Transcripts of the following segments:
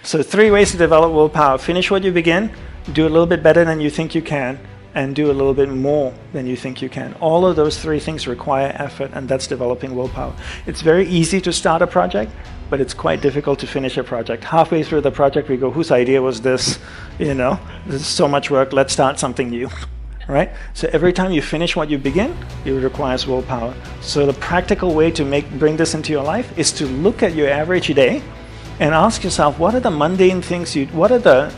So 3 ways to develop willpower. Finish what you begin, do a little bit better than you think you can, and do a little bit more than you think you can. All of those 3 things require effort, and that's developing willpower. It's very easy to start a project, but it's quite difficult to finish a project. Halfway through the project, we go, whose idea was this? This is so much work, let's start something new. Right? So every time you finish what you begin, it requires willpower. So the practical way to bring this into your life is to look at your average day and ask yourself, what are the mundane things what are the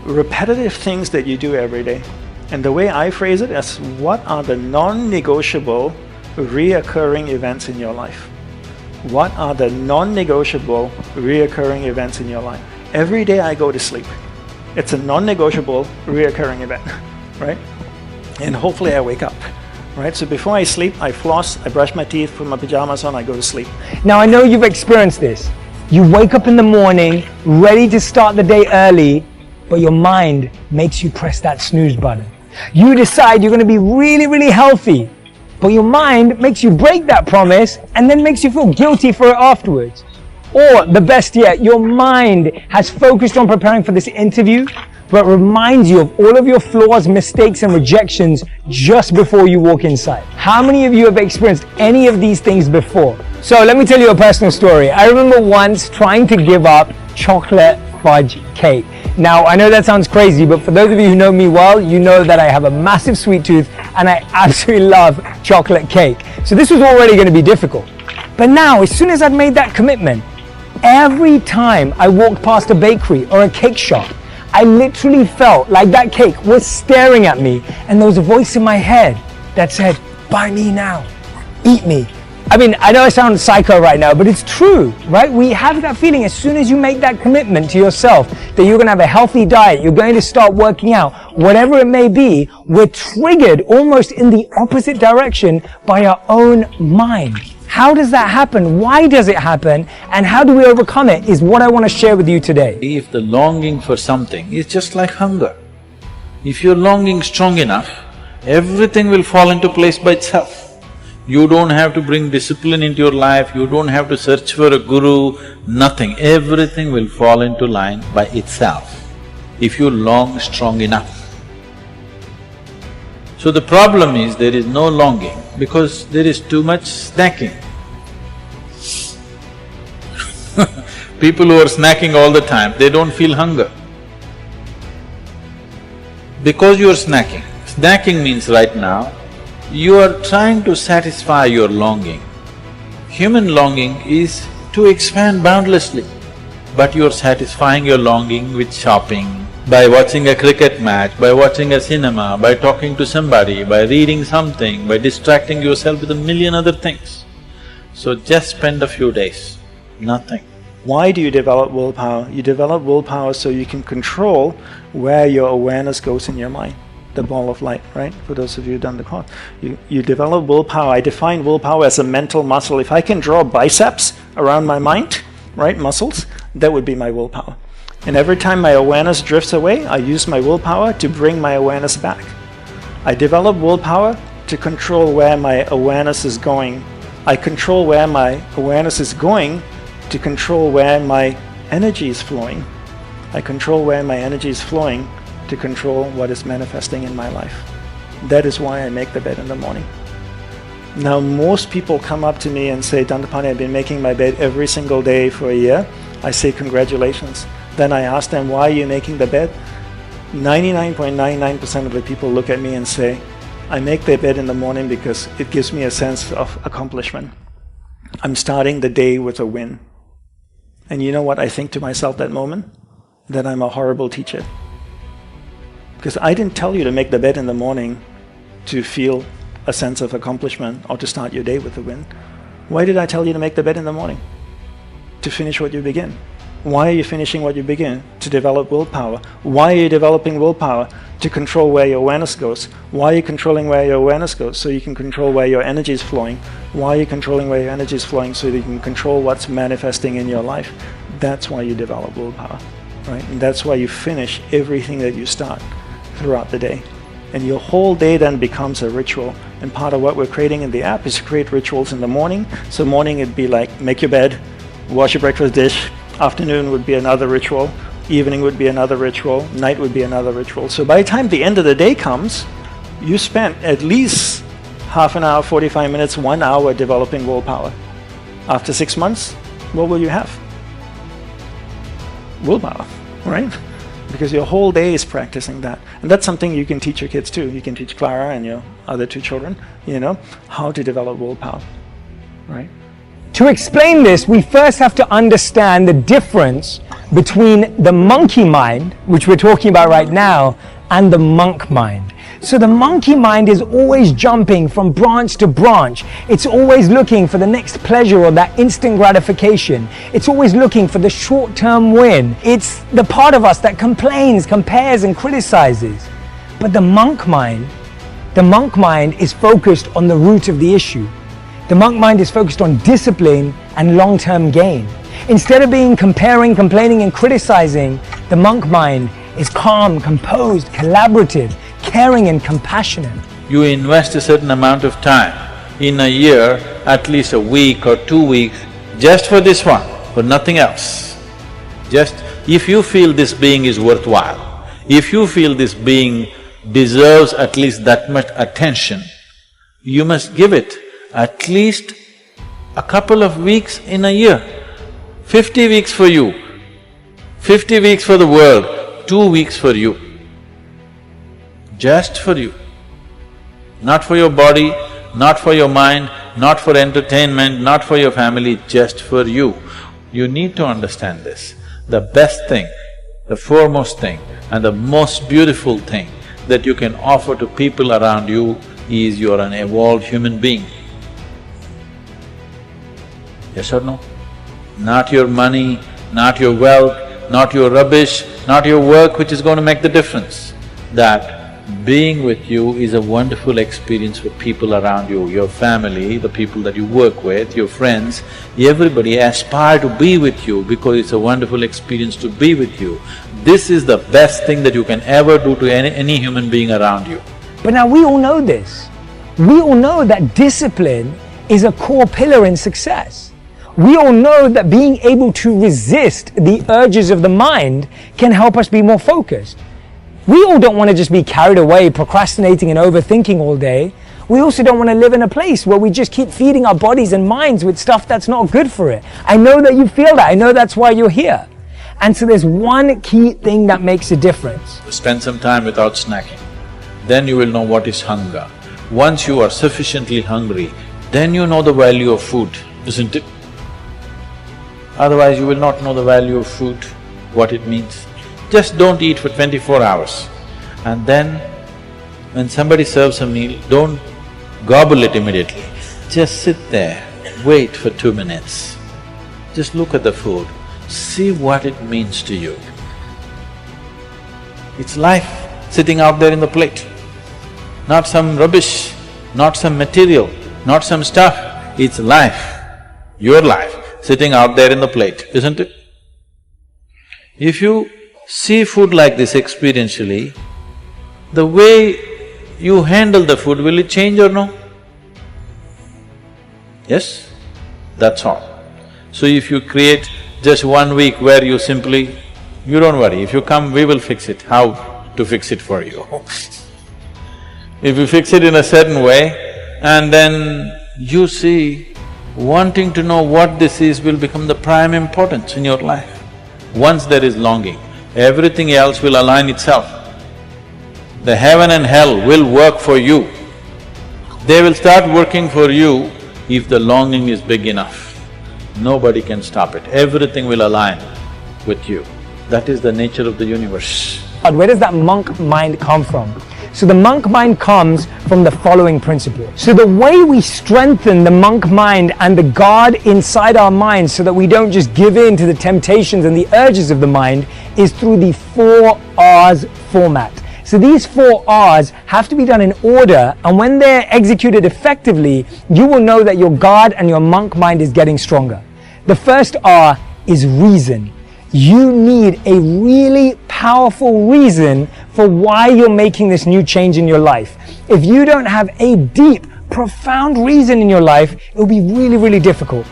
repetitive things that you do every day? And the way I phrase it is, what are the non-negotiable reoccurring events in your life? What are the non-negotiable reoccurring events in your life? Every day I go to sleep. It's a non-negotiable reoccurring event, right? And hopefully I wake up, right? So before I sleep, I floss, I brush my teeth, put my pajamas on, I go to sleep. Now I know you've experienced this. You wake up in the morning, ready to start the day early, but your mind makes you press that snooze button. You decide you're going to be really, really healthy, but your mind makes you break that promise and then makes you feel guilty for it afterwards. Or the best yet, your mind has focused on preparing for this interview, but reminds you of all of your flaws, mistakes, and rejections just before you walk inside. How many of you have experienced any of these things before? So let me tell you a personal story. I remember once trying to give up chocolate fudge cake. Now, I know that sounds crazy, but for those of you who know me well, you know that I have a massive sweet tooth and I absolutely love chocolate cake. So this was already going to be difficult. But now, as soon as I'd made that commitment, every time I walked past a bakery or a cake shop, I literally felt like that cake was staring at me, and there was a voice in my head that said, buy me now, eat me. I mean, I know I sound psycho right now, but it's true, right? We have that feeling as soon as you make that commitment to yourself that you're going to have a healthy diet, you're going to start working out, whatever it may be, we're triggered almost in the opposite direction by our own mind. How does that happen? Why does it happen? And how do we overcome it is what I want to share with you today. If the longing for something is just like hunger, if your longing is strong enough, everything will fall into place by itself. You don't have to bring discipline into your life, you don't have to search for a guru, nothing. Everything will fall into line by itself, if you long strong enough. So the problem is there is no longing because there is too much snacking. People who are snacking all the time, they don't feel hunger. Because you are snacking. Snacking means right now, you are trying to satisfy your longing. Human longing is to expand boundlessly, but you are satisfying your longing with shopping, by watching a cricket match, by watching a cinema, by talking to somebody, by reading something, by distracting yourself with a million other things. So just spend a few days, nothing. Why do you develop willpower? You develop willpower so you can control where your awareness goes in your mind. The ball of light, right? For those of you who've done the course. You develop willpower. I define willpower as a mental muscle. If I can draw biceps around my mind, right, muscles, that would be my willpower. And every time my awareness drifts away, I use my willpower to bring my awareness back. I develop willpower to control where my awareness is going. I control where my awareness is going to control where my energy is flowing. I control where my energy is flowing to control what is manifesting in my life. That is why I make the bed in the morning. Now, most people come up to me and say, Dandapani, I've been making my bed every single day for a year. I say, congratulations. Then I ask them, why are you making the bed? 99.99% of the people look at me and say, I make the bed in the morning because it gives me a sense of accomplishment. I'm starting the day with a win. And you know what I think to myself that moment? That I'm a horrible teacher. Because I didn't tell you to make the bed in the morning to feel a sense of accomplishment or to start your day with a win. Why did I tell you to make the bed in the morning? To finish what you begin. Why are you finishing what you begin? To develop willpower. Why are you developing willpower? To control where your awareness goes. Why are you controlling where your awareness goes? So you can control where your energy is flowing. Why are you controlling where your energy is flowing? So that you can control what's manifesting in your life. That's why you develop willpower, right? And that's why you finish everything that you start throughout the day. And your whole day then becomes a ritual. And part of what we're creating in the app is to create rituals in the morning. So morning it'd be like, make your bed, wash your breakfast dish. Afternoon would be another ritual. evening would be another ritual, night would be another ritual. So by the time the end of the day comes, you spent at least half an hour, 45 minutes, 1 hour developing willpower. After 6 months, what will you have? Willpower, right? Because your whole day is practicing that. And that's something you can teach your kids too. You can teach Clara and your other 2 children, how to develop willpower, right? To explain this, we first have to understand the difference between the monkey mind, which we're talking about right now, and the monk mind. So the monkey mind is always jumping from branch to branch. It's always looking for the next pleasure or that instant gratification. It's always looking for the short-term win. It's the part of us that complains, compares, and criticizes. But the monk mind is focused on the root of the issue. The monk mind is focused on discipline and long-term gain. Instead of being comparing, complaining, and criticizing, the monk mind is calm, composed, collaborative, caring, and compassionate. You invest a certain amount of time in a year, at least a week or 2 weeks, just for this one, for nothing else. Just if you feel this being is worthwhile, if you feel this being deserves at least that much attention, you must give it at least a couple of weeks in a year. 50 weeks for you, 50 weeks for the world, 2 weeks for you. Just for you. Not for your body, not for your mind, not for entertainment, not for your family, just for you. You need to understand this. The best thing, the foremost thing, and the most beautiful thing that you can offer to people around you is you're an evolved human being. Yes or no? Not your money, not your wealth, not your rubbish, not your work which is going to make the difference. That being with you is a wonderful experience for people around you, your family, the people that you work with, your friends, everybody aspire to be with you because it's a wonderful experience to be with you. This is the best thing that you can ever do to any human being around you. But now we all know this. We all know that discipline is a core pillar in success. We all know that being able to resist the urges of the mind can help us be more focused. We all don't want to just be carried away, procrastinating and overthinking all day. We also don't want to live in a place where we just keep feeding our bodies and minds with stuff that's not good for it. I know that you feel that. I know that's why you're here. And so there's one key thing that makes a difference. Spend some time without snacking. Then you will know what is hunger. Once you are sufficiently hungry, then you know the value of food, isn't it? Otherwise you will not know the value of food, what it means. Just don't eat for 24 hours. And then when somebody serves a meal, don't gobble it immediately. Just sit there, wait for 2 minutes. Just look at the food, see what it means to you. It's life sitting out there in the plate. Not some rubbish, not some material, not some stuff. It's life, your life, sitting out there in the plate, isn't it? If you see food like this experientially, the way you handle the food, will it change or no? Yes? That's all. So if you create just 1 week where you simply… you don't worry, if you come, we will fix it, how to fix it for you. If you fix it in a certain way and then you see wanting to know what this is will become the prime importance in your life. Once there is longing, everything else will align itself. The heaven and hell will work for you. They will start working for you if the longing is big enough. Nobody can stop it, everything will align with you. That is the nature of the universe. But where does that monk mind come from? So the monk mind comes from the following principle. So the way we strengthen the monk mind and the God inside our minds so that we don't just give in to the temptations and the urges of the mind is through the 4 R's format. So these 4 R's have to be done in order, and when they're executed effectively, you will know that your God and your monk mind is getting stronger. The first R is reason. You need a really powerful reason for why you're making this new change in your life. If you don't have a deep, profound reason in your life, it will be really, really difficult.